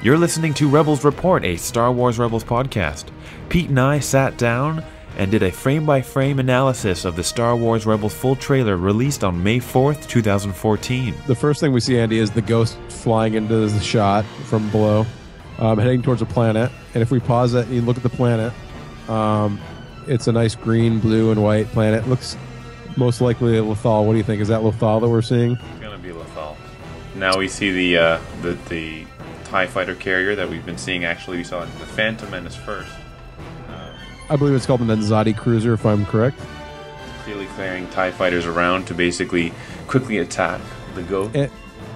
You're listening to Rebels Report, a Star Wars Rebels podcast. Pete and I sat down and did a frame-by-frame analysis of the Star Wars Rebels full trailer released on May 4th, 2014. The first thing we see, Andy, is the ghost flying into the shot from below, heading towards a planet. And if we pause it and you look at the planet, it's a nice green, blue, and white planet. It looks most likely a Lothal. What do you think? Is that Lothal that we're seeing? It's going to be Lothal. Now we see the TIE fighter carrier that we've been seeing. Actually, we saw the Phantom Menace first. I believe it's called the Nenzati Cruiser, if I'm correct. Clearly clearing TIE fighters around to basically quickly attack the Ghost.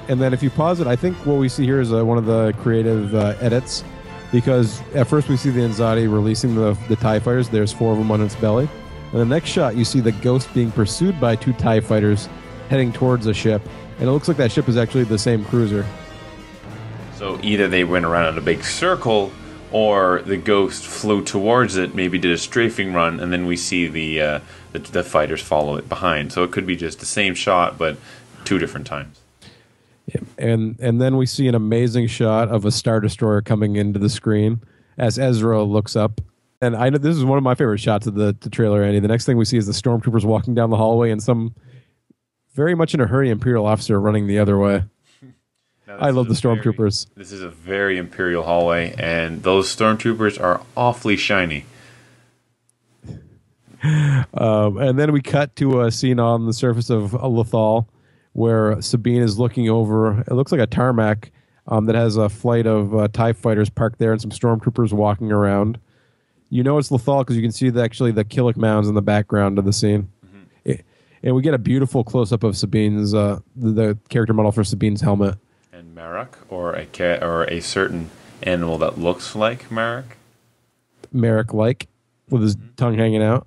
And then if you pause it, I think what we see here is one of the creative edits, because at first we see the Nenzati releasing the TIE fighters. There's 4 of them on its belly. And the next shot, you see the Ghost being pursued by 2 TIE fighters heading towards a ship. And it looks like that ship is actually the same cruiser. So either they went around in a big circle, or the Ghost flew towards it, maybe did a strafing run, and then we see the fighters follow it behind. So it could be just the same shot, but 2 different times. Yeah. And then we see an amazing shot of a Star Destroyer coming into the screen as Ezra looks up. And I know this is one of my favorite shots of the trailer, Andy. The next thing we see is the stormtroopers walking down the hallway and some very much in a hurry Imperial officer running the other way. I love the stormtroopers. This is a very Imperial hallway, and those stormtroopers are awfully shiny. And then we cut to a scene on the surface of Lothal where Sabine is looking over. It looks like a tarmac that has a flight of TIE fighters parked there and some stormtroopers walking around. You know it's Lothal because you can see the Killik mounds in the background of the scene. Mm-hmm. And we get a beautiful close-up of Sabine's, the character model for Sabine's helmet. And Marek, or a certain animal that looks like Marek. Marek-like, with his tongue hanging out.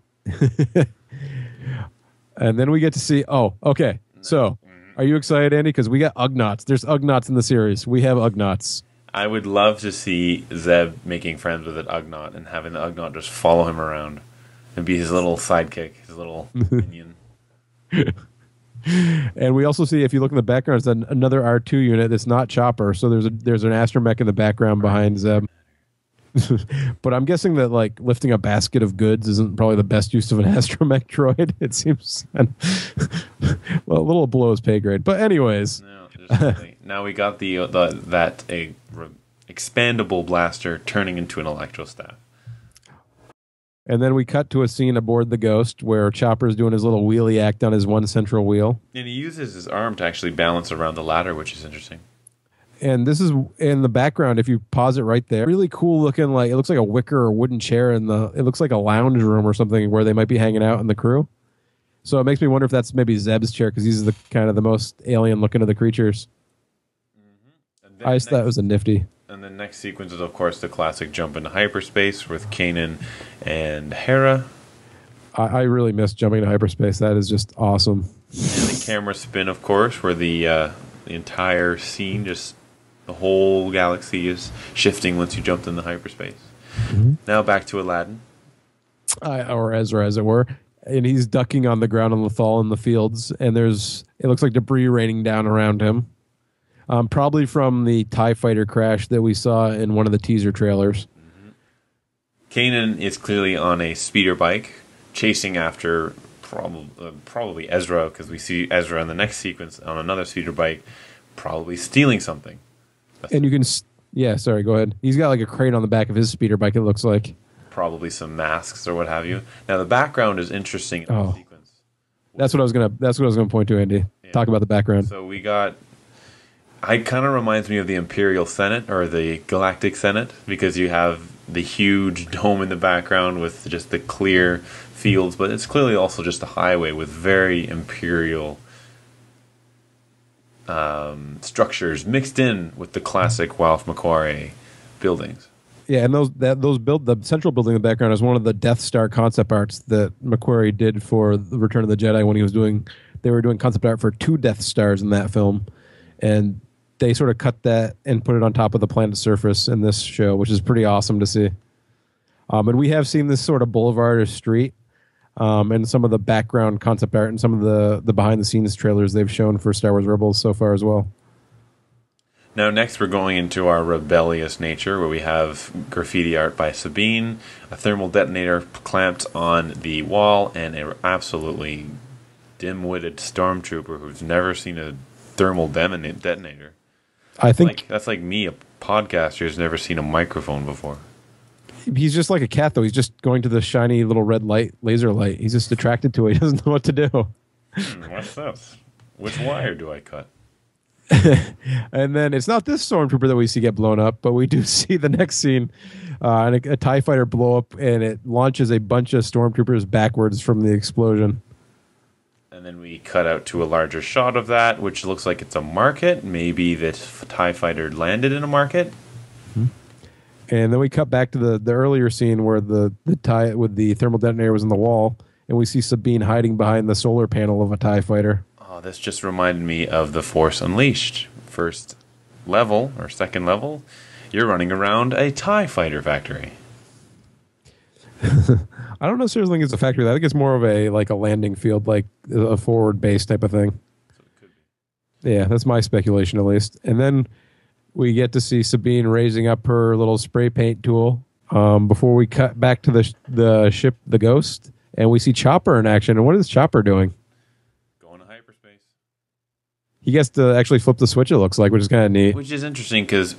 And then we get to see, okay. So, are you excited, Andy? Because we got Ugnaughts. There's Ugnaughts in the series. We have Ugnaughts. I would love to see Zeb making friends with an Ugnaught and having the Ugnaught just follow him around and be his little sidekick, his little minion. And we also see, if you look in the background, it's another R2 unit that's not Chopper. So there's an astromech in the background behind Zeb. But I'm guessing that lifting a basket of goods isn't probably the best use of an astromech droid. It seems well, a little below his pay grade. But anyways, now we got that expandable blaster turning into an electrostaff. And then we cut to a scene aboard the Ghost where Chopper's doing his little wheelie act on his one central wheel. And he uses his arm to actually balance around the ladder, which is interesting. And this is in the background, if you pause it right there. Really cool looking, it looks like a wicker or wooden chair it looks like a lounge room or something where they might be hanging out in the crew. So it makes me wonder if that's maybe Zeb's chair, because he's the kind of the most alien looking of the creatures. Mm-hmm. I just thought it was a nifty. And the next sequence is, of course, the classic jump into hyperspace with Kanan and Hera. I really miss jumping into hyperspace. That is just awesome. And the camera spin, of course, where the entire scene, just the whole galaxy is shifting once you jumped into hyperspace. Mm-hmm. Now back to Aladdin. Or Ezra, as it were. And he's ducking on the ground on Lothal in the fields. And it looks like debris raining down around him. Probably from the TIE fighter crash that we saw in one of the teaser trailers. Mm-hmm. Kanan is clearly on a speeder bike, chasing after probably Ezra, because we see Ezra in the next sequence on another speeder bike, probably stealing something. And you can... Yeah, sorry, go ahead. He's got a crate on the back of his speeder bike, it looks like. Probably some masks or what have you. Now, the background is interesting in the sequence. That's what I was gonna point to, Andy. Yeah. Talk about the background. So we got... It kind of reminds me of the Imperial Senate or the Galactic Senate, because you have the huge dome in the background with just the clear fields, but it's clearly also just a highway with very Imperial structures mixed in with the classic Ralph McQuarrie buildings. Yeah, and the central building in the background is one of the Death Star concept arts that McQuarrie did for the Return of the Jedi when they were doing concept art for 2 Death Stars in that film, and they sort of cut that and put it on top of the planet's surface in this show, which is pretty awesome to see. And we have seen this sort of boulevard or street and some of the background concept art and some of the behind-the-scenes trailers they've shown for Star Wars Rebels so far as well. Now, next we're going into our rebellious nature, where we have graffiti art by Sabine, a thermal detonator clamped on the wall, and an absolutely dim-witted stormtrooper who's never seen a thermal detonator. I think That's like me, a podcaster who's never seen a microphone before. he's just like a cat, though. He's just going to the shiny little red light, laser light. He's just attracted to it. He doesn't know what to do. What's this? Which wire do I cut? And then it's not this stormtrooper that we see get blown up, but we do see the next scene, and a TIE fighter blow up, and it launches a bunch of stormtroopers backwards from the explosion. And then we cut out to a larger shot of that, which looks like it's a market. Maybe that TIE fighter landed in a market. And then we cut back to the earlier scene where the TIE with the thermal detonator was in the wall, and we see Sabine hiding behind the solar panel of a TIE fighter. Oh, this just reminded me of The Force Unleashed. First level, or second level, you're running around a TIE fighter factory. I don't necessarily think it's a factory. I think it's more of a landing field, like a forward base type of thing. So it could be. Yeah, that's my speculation at least. And then we get to see Sabine raising up her little spray paint tool before we cut back to the ship, the Ghost, and we see Chopper in action. And what is Chopper doing? Going to hyperspace. He gets to actually flip the switch, it looks like, which is kind of neat. Which is interesting, because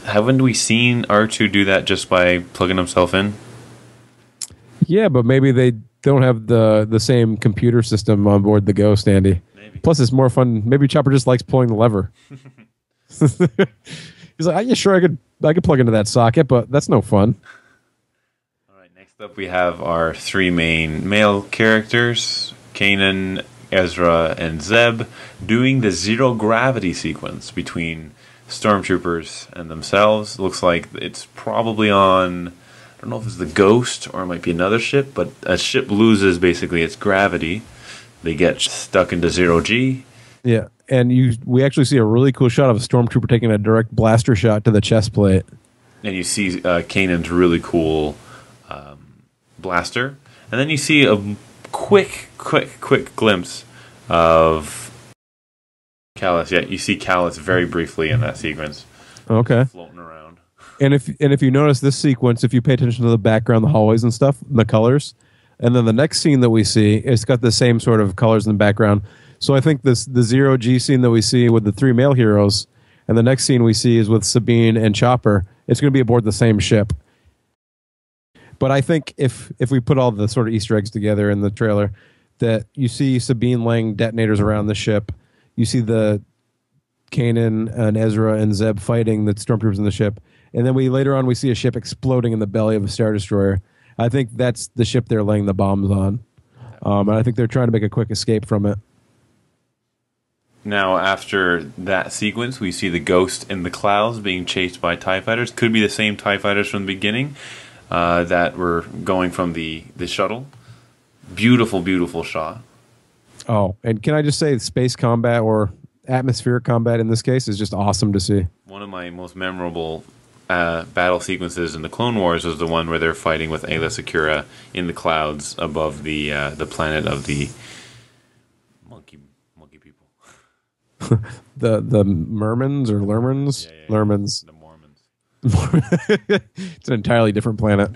haven't we seen R2 do that just by plugging himself in? Yeah, but maybe they don't have the same computer system on board the Ghost, Andy. Maybe. Plus, it's more fun. Maybe Chopper just likes pulling the lever. He's like, yeah, sure, I could plug into that socket, but that's no fun. All right, next up we have our three main male characters, Kanan, Ezra, and Zeb, doing the zero gravity sequence between stormtroopers and themselves. Looks like it's probably on, I don't know if it's the Ghost or it might be another ship, but a ship loses basically its gravity. They get stuck into zero G. Yeah, and we actually see a really cool shot of a stormtrooper taking a direct blaster shot to the chest plate. And you see Kanan's really cool blaster. And then you see a quick glimpse of Kallus. Yeah, you see Kallus very briefly in that sequence. Okay. Floating around. And if you notice this sequence, if you pay attention to the background, the hallways and stuff, the colors, and then the next scene that we see, it's got the same sort of colors in the background. So I think the zero G scene that we see with the three male heroes, and the next scene we see is with Sabine and Chopper. It's going to be aboard the same ship. But I think if we put all the sort of Easter eggs together in the trailer, that you see Sabine laying detonators around the ship, you see the Kanan and Ezra and Zeb fighting the stormtroopers in the ship, and then later on we see a ship exploding in the belly of a Star Destroyer. I think that's the ship they're laying the bombs on. And I think they're trying to make a quick escape from it. Now, after that sequence, we see the Ghost in the clouds being chased by TIE fighters. Could be the same TIE fighters from the beginning that were going from the shuttle. Beautiful, beautiful shot. Oh, and can I just say space combat or atmospheric combat in this case is just awesome to see. One of my most memorable battle sequences in the Clone Wars was the one where they're fighting with Aayla Secura in the clouds above the planet of the monkey people. The Mermans or Lermans? Yeah. Lermans. The Mormons. It's an entirely different planet.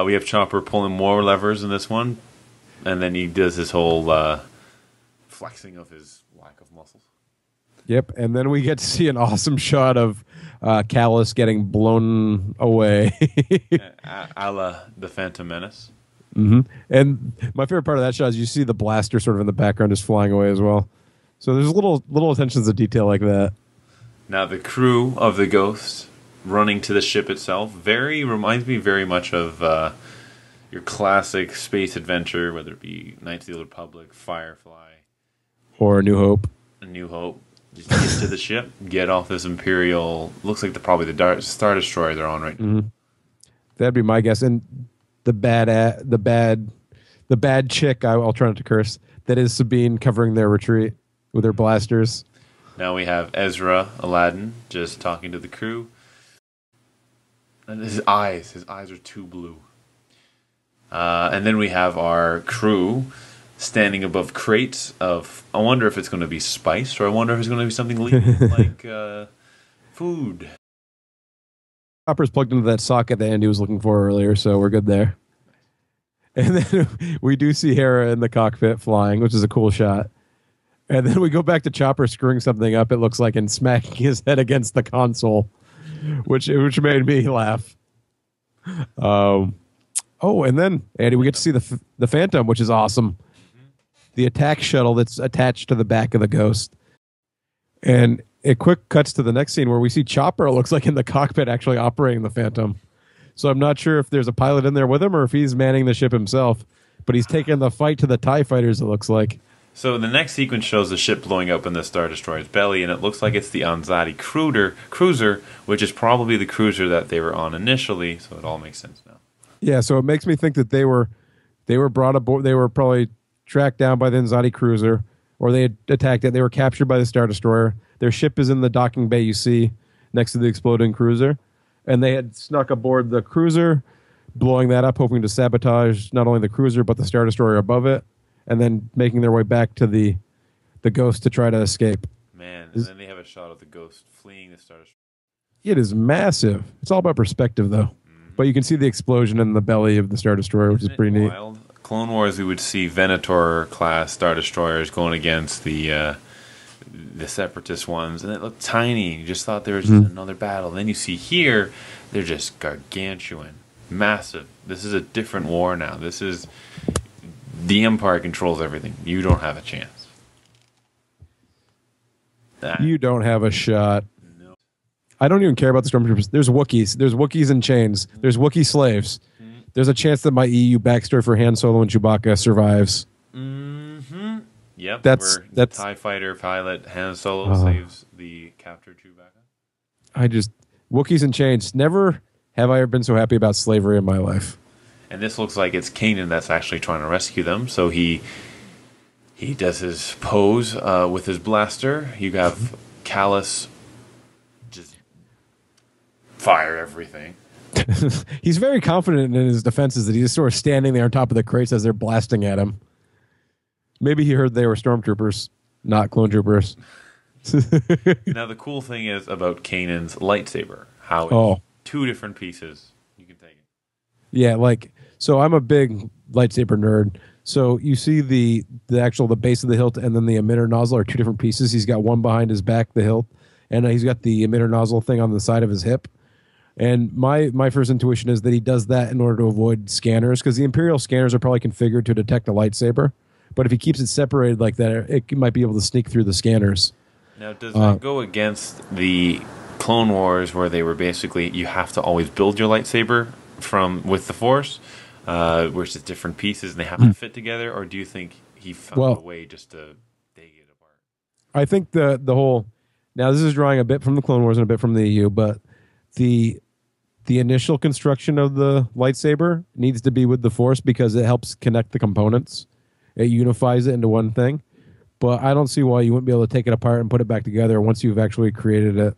We have Chopper pulling more levers in this one, and then he does his whole flexing of his lack of muscles. Yep, and then we get to see an awesome shot of Kallus getting blown away. A la the Phantom Menace. Mm-hmm. And my favorite part of that shot is you see the blaster sort of in the background just flying away as well. So there's little attentions to detail like that. Now the crew of the Ghost running to the ship itself reminds me very much of your classic space adventure, whether it be Knights of the Old Republic, Firefly, Or A New Hope. A New Hope. Just get to the ship, get off this Imperial. Looks like probably the Star Destroyer they're on right now. Mm-hmm. That'd be my guess. And the bad chick, I'll try not to curse, that is Sabine covering their retreat with her blasters. Now we have Ezra Aladdin just talking to the crew. And his eyes are too blue. And then we have our crew standing above crates of. I wonder if it's going to be spice, or I wonder if it's going to be something legal like food. Chopper's plugged into that socket that Andy was looking for earlier, so we're good there. And then we do see Hera in the cockpit flying, which is a cool shot. And then we go back to Chopper screwing something up, it looks like, and smacking his head against the console, which made me laugh. Oh, and then, Andy, we get to see the Phantom, which is awesome. The attack shuttle that's attached to the back of the Ghost. And it quick cuts to the next scene where we see Chopper, it looks like, in the cockpit actually operating the Phantom. So I'm not sure if there's a pilot in there with him or if he's manning the ship himself. But he's taking the fight to the TIE fighters, it looks like. So the next sequence shows the ship blowing up in the Star Destroyer's belly, and it looks like it's the Anzati cruiser, which is probably the cruiser that they were on initially, so it all makes sense now. Yeah, so it makes me think that they were brought aboard, they were probably tracked down by the Anzati cruiser, or they had attacked it. They were captured by the Star Destroyer. Their ship is in the docking bay you see next to the exploding cruiser, and they had snuck aboard the cruiser, blowing that up, hoping to sabotage not only the cruiser but the Star Destroyer above it, and then making their way back to the Ghost to try to escape. Man, and then they have a shot of the Ghost fleeing the Star Destroyer. It is massive. It's all about perspective, though. But you can see the explosion in the belly of the Star Destroyer, which is pretty neat. Clone Wars, we would see Venator-class Star Destroyers going against the Separatist ones, and it looked tiny. You just thought there was just another battle. Then you see here, they're just gargantuan, massive. This is a different war now. This is... The Empire controls everything. You don't have a chance. You don't have a shot. No. I don't even care about the Stormtroopers. There's Wookiees. There's Wookiees in chains. There's Wookiee slaves. There's a chance that my EU backstory for Han Solo and Chewbacca survives. Mm-hmm. Yep. That's TIE fighter pilot Han Solo saves the captured Chewbacca. Wookiees in chains. Never have I ever been so happy about slavery in my life. And this looks like it's Kanan that's actually trying to rescue them. So he does his pose with his blaster. You have Kallus just fire everything. He's very confident in his defenses that he's just sort of standing there on top of the crates as they're blasting at him. Maybe he heard they were stormtroopers, not clone troopers. Now the cool thing is about Kanan's lightsaber. How it's two different pieces. You can take it. Yeah, so I'm a big lightsaber nerd. So you see the base of the hilt and then the emitter nozzle are two different pieces. He's got one behind his back, the hilt, and he's got the emitter nozzle thing on the side of his hip. And my first intuition is that he does that in order to avoid scanners, because the Imperial scanners are probably configured to detect a lightsaber. But if he keeps it separated like that, it might be able to sneak through the scanners. Now, does that go against the Clone Wars, where they were basically you have to always build your lightsaber with the Force, which is different pieces and they have to fit together? Or do you think he found a way just to take it apart? I think the whole... Now, this is drawing a bit from the Clone Wars and a bit from the EU, but the initial construction of the lightsaber needs to be with the Force because it helps connect the components. It unifies it into one thing. But I don't see why you wouldn't be able to take it apart and put it back together once you've actually created it.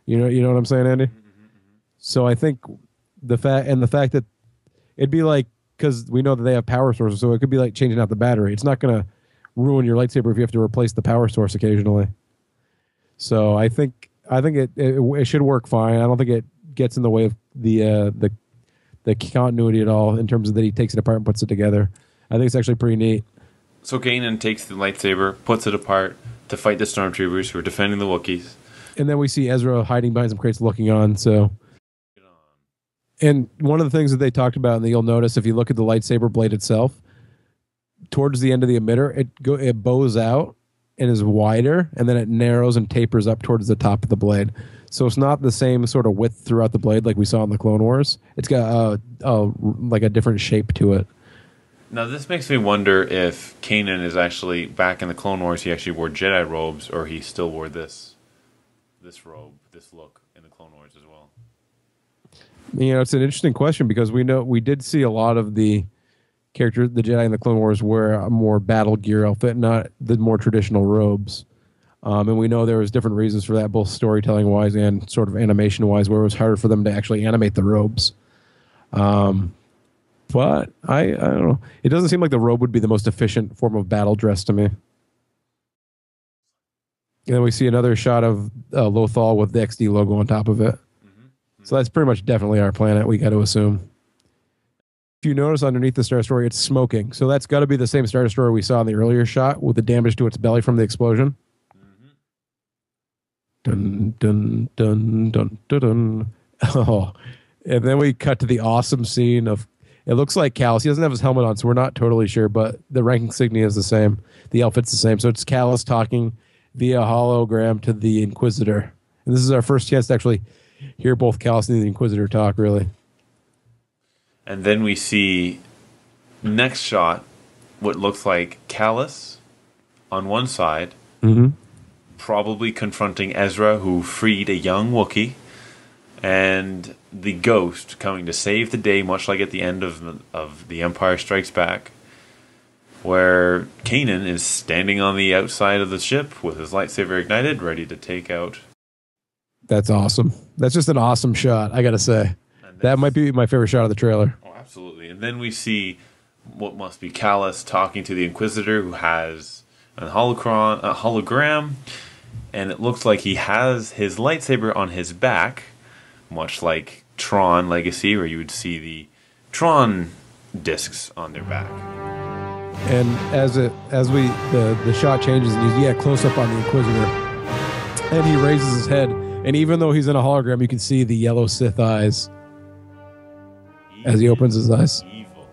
You know what I'm saying, Andy? So I think the fact that it'd be like, because we know that they have power sources, so it could be like changing out the battery. It's not going to ruin your lightsaber if you have to replace the power source occasionally. So I think it should work fine. I don't think it gets in the way of the continuity at all in terms of that he takes it apart and puts it together. I think it's actually pretty neat. So Kanan takes the lightsaber, puts it apart to fight the stormtroopers who are defending the Wookiees. And then we see Ezra hiding behind some crates looking on. So, and one of the things that they talked about, and that you'll notice if you look at the lightsaber blade itself, towards the end of the emitter, it bows out and is wider, and then it narrows and tapers up towards the top of the blade. So it's not the same sort of width throughout the blade like we saw in the Clone Wars. It's got like a different shape to it. Now, this makes me wonder if Kanan is actually, back in the Clone Wars, he actually wore Jedi robes, or he still wore this robe, this look in the Clone Wars as well. You know, it's an interesting question because we did see a lot of the characters, the Jedi in the Clone Wars, wear a more battle gear outfit, not the more traditional robes. And we know there was different reasons for that, both storytelling-wise and sort of animation-wise, where it was harder for them to actually animate the robes. But I don't know. It doesn't seem like the robe would be the most efficient form of battle dress to me. And then we see another shot of Lothal with the XD logo on top of it. So that's pretty much definitely our planet, we got to assume. If you notice underneath the Star Destroyer, it's smoking. So that's got to be the same Star Destroyer we saw in the earlier shot with the damage to its belly from the explosion. Dun, dun, dun, dun, dun, dun. Oh. And then we cut to the awesome scene of, it looks like Callus. He doesn't have his helmet on, so we're not totally sure, but the rank insignia is the same. The outfit's the same. So it's Callus talking via hologram to the Inquisitor. And this is our first chance to actually hear both Callus and the Inquisitor talk, really. And then we see, next shot, what looks like Callus on one side, probably confronting Ezra, who freed a young Wookiee, and the Ghost coming to save the day, much like at the end of The Empire Strikes Back, where Kanan is standing on the outside of the ship with his lightsaber ignited, ready to take out. That's awesome. That's just an awesome shot, I gotta say. That might be my favorite shot of the trailer. Oh, absolutely. And then we see what must be Callus talking to the Inquisitor, who has a hologram, and it looks like he has his lightsaber on his back, much like Tron Legacy, where you would see the Tron discs on their back. And the shot changes and you get close up on the Inquisitor, and he raises his head, and even though he's in a hologram, you can see the yellow Sith eyes as he opens his eyes. Evil.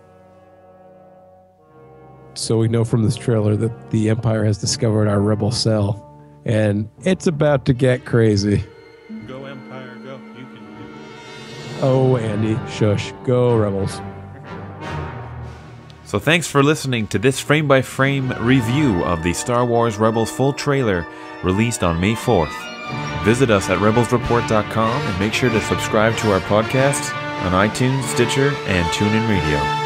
So we know from this trailer that the Empire has discovered our rebel cell, and it's about to get crazy. Go Empire, go. You can do it. Oh, Andy, shush. Go Rebels. So thanks for listening to this frame-by-frame review of the Star Wars Rebels full trailer released on May 4th. Visit us at rebelsreport.com and make sure to subscribe to our podcast on iTunes, Stitcher, and TuneIn Radio.